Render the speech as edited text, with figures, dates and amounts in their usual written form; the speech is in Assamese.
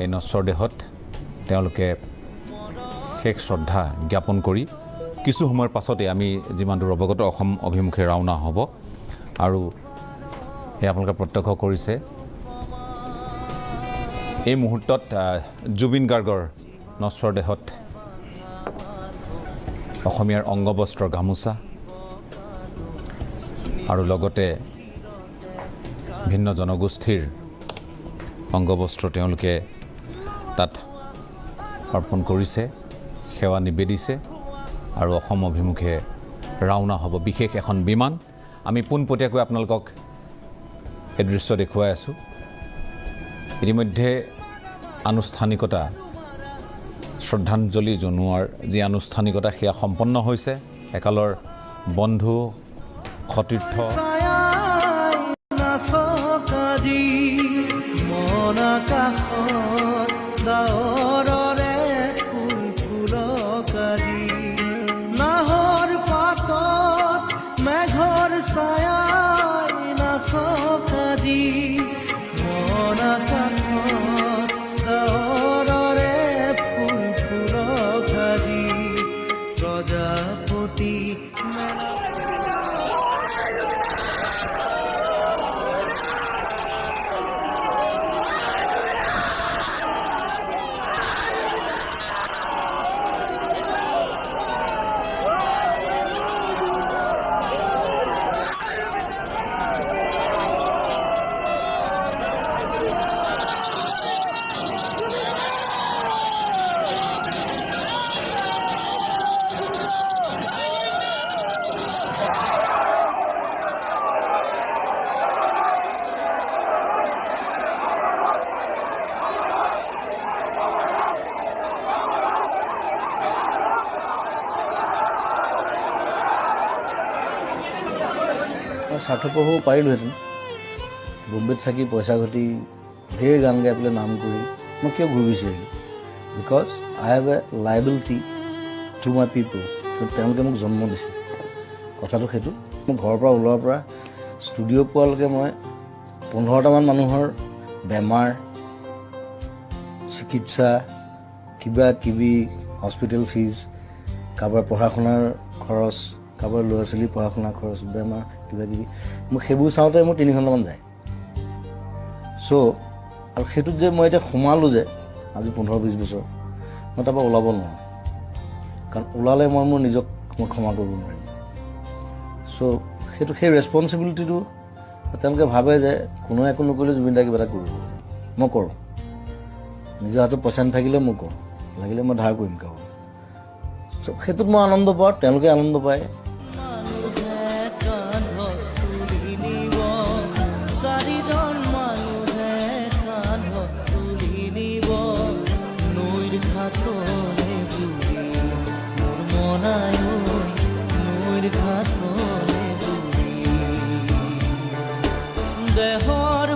এই নশ্বৰ দেহত তেওঁলোকে শেষ শ্ৰদ্ধা জ্ঞাপন কৰি কিছু সময়ৰ পাছতে আমি যিমান দূৰ অৱগত অসম অভিমুখে ৰাওনা হ'ব আৰু এই আপোনালোকে প্ৰত্যক্ষ কৰিছে এই মুহূৰ্তত জুবিন গাৰ্গৰ নশ্বৰ দেহত অসমীয়াৰ অংগবস্ত্ৰ গামোচা আৰু লগতে ভিন্ন জনগোষ্ঠীৰ অংগবস্ত্ৰ তেওঁলোকে তাত অৰ্পণ কৰিছে সেৱা নিবেদিছে আৰু অসম অভিমুখে ৰাওনা হ'ব বিশেষ এখন বিমান আমি পোনপটীয়াকৈ আপোনালোকক এই দৃশ্য দেখুৱাই আছোঁ ইতিমধ্যে আনুষ্ঠানিকতা শ্ৰদ্ধাঞ্জলি জনোৱাৰ যি আনুষ্ঠানিকতা সেয়া সম্পন্ন হৈছে একালৰ বন্ধু সতীৰ্থ স্বাৰ্থপৰ হ'ব পাৰিলোহেঁতেন বম্বেত থাকি পইচা ঘটি ঢেৰ গান গাই পেলাই নাম কৰি মই কিয় ঘূৰি বিচাৰিলোঁ because I have a liability to my পিপল তেওঁলোকে মোক জন্ম দিছে কথাটো সেইটো মোৰ ঘৰৰ পৰা ওলোৱাৰ পৰা ষ্টুডিঅ' পোৱালৈকে মই 15টামান মানুহৰ বেমাৰ চিকিৎসা কিবা কিবি হস্পিটেল ফিজ কাৰোবাৰ পঢ়া শুনাৰ খৰচ কাৰোবাৰ ল'ৰা ছোৱালীৰ পঢ়া শুনাৰ খৰচ বেমাৰ কিবা কিবি মোক সেইবোৰ চাওঁতে মোৰ 3 ঘণ্টামান যায় চ' আৰু সেইটোত যে মই এতিয়া সোমালোঁ যে আজি 15-20 বছৰ মই তাৰপৰা ওলাব নোৱাৰোঁ কাৰণ ওলালে মই মোৰ নিজক মই ক্ষমা কৰিব নোৱাৰিম চ' সেইটো সেই ৰেছপনচিবিলিটিটো তেওঁলোকে ভাবে যে কোনোৱে একো নকৰিলে জুবিন দাই কিবা এটা কৰিব মই কৰোঁ নিজৰ হাতত পইচা নাথাকিলে মই কৰোঁ লাগিলে মই ধাৰ কৰিম কাৰোঁ চ' সেইটোত মই আনন্দ পাওঁ তেওঁলোকে আনন্দ পায় দেহৰ